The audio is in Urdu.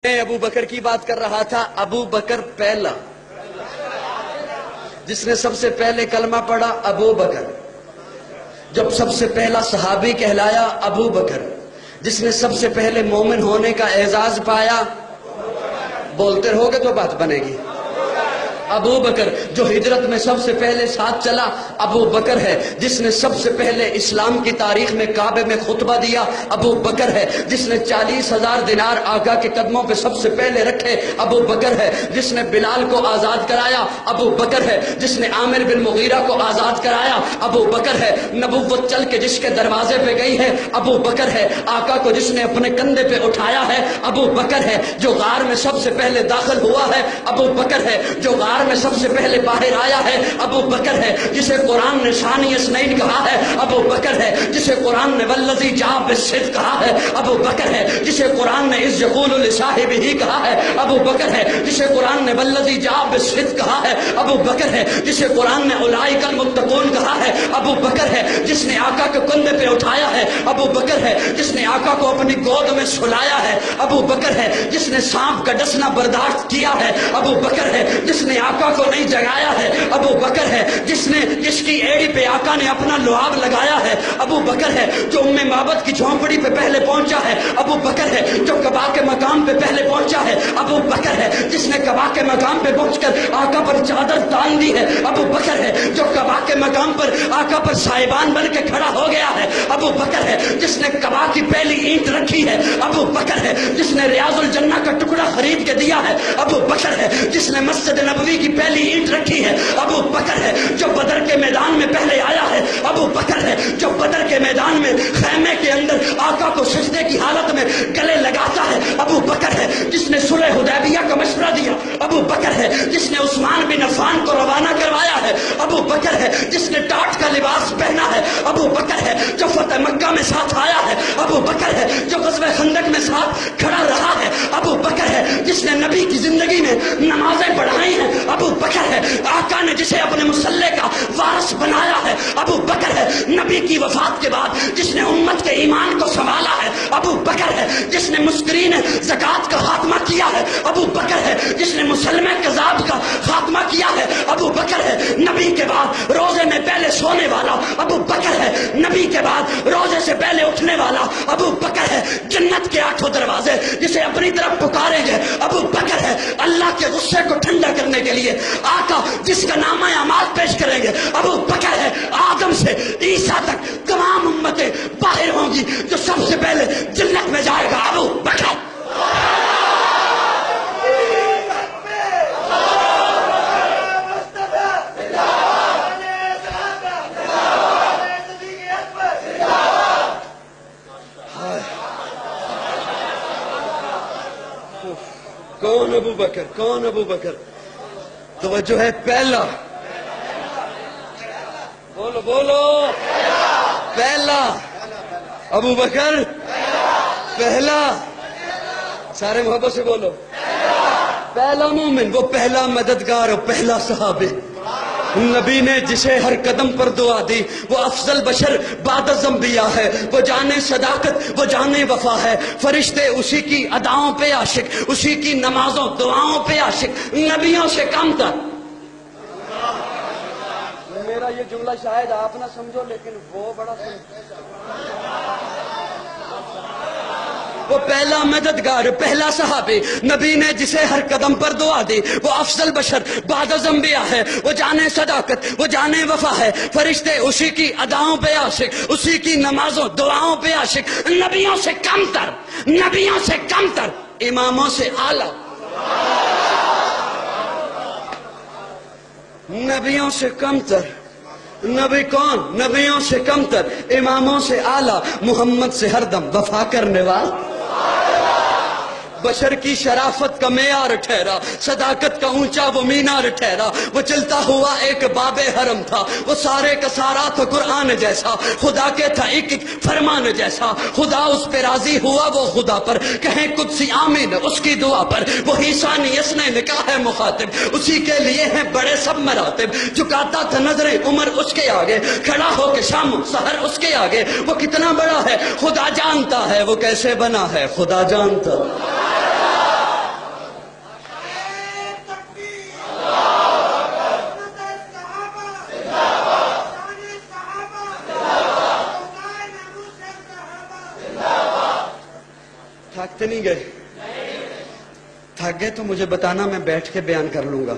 میں ابو بکر کی بات کر رہا تھا. ابو بکر پہلا جس نے سب سے پہلے کلمہ پڑھا ابو بکر. جب سب سے پہلا صحابی کہلایا ابو بکر. جس نے سب سے پہلے مومن ہونے کا اعزاز پایا. بولتے رہو گے تو بات بنے گی. ابو بکر جو ہجرت میں سب سے پہلے ساتھ چلا ابو بکر ہے. جس نے سب سے پہلے اسلام کی تاریخ میں کعبے میں خطبہ دیا ابو بکر ہے. جس نے 40,000 دینار آقا کے قدموں پہ سب سے پہلے رکھے ابو بکر ہے. جس نے بلال کو آزاد کرایا ابو بکر ہے. جس نے عامر بن مغیرہ کو آزاد کرایا ابو بکر ہے. نبوت چل کے جس کے دروازے پہ گئی ہے ابو بکر ہے. آقا کو جس نے اپنے کندھے پہ اٹھایا ہے ابو بکر ہے. جو غار میں سب سے پہلے داخل ہوا ہے ابو بکر ہے. جو غار میں سب سے پہلے باہر آیا ہے ابو بکر ہے. جسے قرآن نے ثانی اثنین کہا ہے ابو بکر ہے. جسے قرآن نے والذی جاء بالصدق کہا ہے ابو بکر ہے. جسے قرآن نے اذ یقول لصاحبہ کہا ہے ابو بکر ہے. جسے قرآن نے والذی جاء بالصدق کہا ہے ابو بکر ہے. جسے قرآن نے اولئک المتقون کہا ہے ابو بکر ہے. جس نے آقا کے کندھے پہ اٹھایا ہے ابو بکر ہے. جس نے آقا کو اپنی گود میں سلایا ہے ابو بکر ہے. جس نے سانپ کا ڈسنا برداشت کیا ہے ابو بکر ہے. جس نے آقا کو نہیں جگایا ہے ابو بکر ہے. جس کی ایڑی پہ آقا نے اپنا لعاب لگایا ہے ابو بکر ہے. جو ام معبد کی جھونپڑی پہ پہلے پہنچا ہے ابو بکر ہے. جو قبا کے مقام پہ پہلے پہنچا ہے ابو بکر ہے. جس نے قبا کے مقام پہ پہنچ کر آقا پر چادر تان دی ہے ابو بکر ہے. جو قبا کے مقام پر آقا پر صاحبان بن کے کھڑا ہو گیا ہے ابو بکر ہے. جس نے قبا کی پہلی اینٹ رکھی ہے ابو بکر ہے. جس نے ریاض الجنہ کا ٹکڑا خرید کے دیا ہے ابو بکر ہے. جس نے مسجد نبوی کی پہلی اینٹ رکھی ہے ابو بکر ہے. جو بدر کے میدان میں پہلے آیا ہے ابو بکر ہے. جو بدر کے میدان میں خیمے کے اندر آقا کو سجدے کی حالت میں گلے لگاتا ہے ابو بکر ہے. جس نے صلح حدیبیہ کا مشورہ دیا ابو بکر ہے. جس نے عثمان بن عفان کو روانہ کروایا ہے ابو بکر ہے. جس نے ٹاٹ کا لباس پہنا ہے ابو بکر ہے. جو فتح مکہ میں ساتھ آیا ہے ابو بکر ہے. جو غزوہ خندق میں ساتھ کھڑا رہا ہے ابو بکر ہے. جس نے نبی کی زندگی میں نمازیں پڑھائی ہیں ابو بکر ہے. آقا نے جسے اپنے مصلے کا وارث بنایا ہے ابو بکر ہے. نبی کی وفات کے بعد جس نے امت کے ایمان کو سنبھالا ہے ابو بکر ہے. جس نے مسکرین زکوٰۃ کا خاتمہ کیا ہے ابو بکر ہے. جس نے مسلمہ کذاب کا خاتمہ کیا ہے ابو بکر ہے. نبی کے بعد روزے میں پہلے سونے والا ابو بکر ہے. نبی کے بعد روزے سے پہلے اٹھنے والا ابو بکر ہے. جنت کے 8 دروازے جسے اپنی طرف پکاریں گے ابو بکر ہے. اللہ کے غصے کو ٹھنڈا کرنے کے لیے آقا جس کا نامہ اعمال پیش کریں گے ابو بکر ہے. آدم سے عیسیٰ تک تمام امتیں باہر ہوں گی. جو سب سے پہلے جنت میں جائے گا ابو بکر. کون ابو بکر؟ کون ابو بکر؟ توجہ ہے. پہلا بولو بولو. پہلا ابو بکر. پہلا سارے محبت سے بولو. پہلا مومن وہ پہلا مددگار اور پہلا صحابی. نبی نے جسے ہر قدم پر دعا دی وہ افضل بشر بعد از انبیاء ہے. وہ جانے صداقت وہ جانے وفا ہے. فرشتے اسی کی اداؤں پہ عاشق, اسی کی نمازوں دعاؤں پہ عاشق, نبیوں سے کم تر. میرا یہ جملہ شاید آپ نہ سمجھو لیکن وہ بڑا وہ پہلا مددگار پہلا صحابی. نبی نے جسے ہر قدم پر دعا دی وہ افضل بشر بعد از انبیاء ہے. وہ جانے صداقت وہ جانے وفا ہے. فرشتے اسی کی اداؤں پہ عاشق, اسی کی نمازوں دعاؤں پہ عاشق, نبیوں سے کم تر, نبیوں سے کم تر, اماموں سے اعلیٰ, نبیوں سے کم تر. نبی کون؟ نبیوں سے کم تر, اماموں سے اعلیٰ, محمد سے ہر دم وفا کرنے والا. بشر کی شرافت کا معیار ٹھہرا, صداقت کا اونچا وہ مینار ٹھہرا. وہ چلتا ہوا ایک باب حرم تھا, وہ سارے کا سارا تھا قرآن جیسا. خدا کے تھا ایک ایک فرمان جیسا. خدا اس پہ راضی ہوا وہ خدا پر, کہیں قدسی آمین اس کی دعا پر. وہی ثانی اسنے نکاح ہے مخاطب, اسی کے لیے ہیں بڑے سب مراتب. جھکاتا تھا نظریں عمر اس کے آگے, کھڑا ہو کے شام سحر اس کے آگے. وہ کتنا بڑا ہے خدا جانتا ہے, وہ کیسے بنا ہے خدا جانتا. تھکتے نہیں گئے؟ تھک گئے تو مجھے بتانا، میں بیٹھ کے بیان کر لوں گا.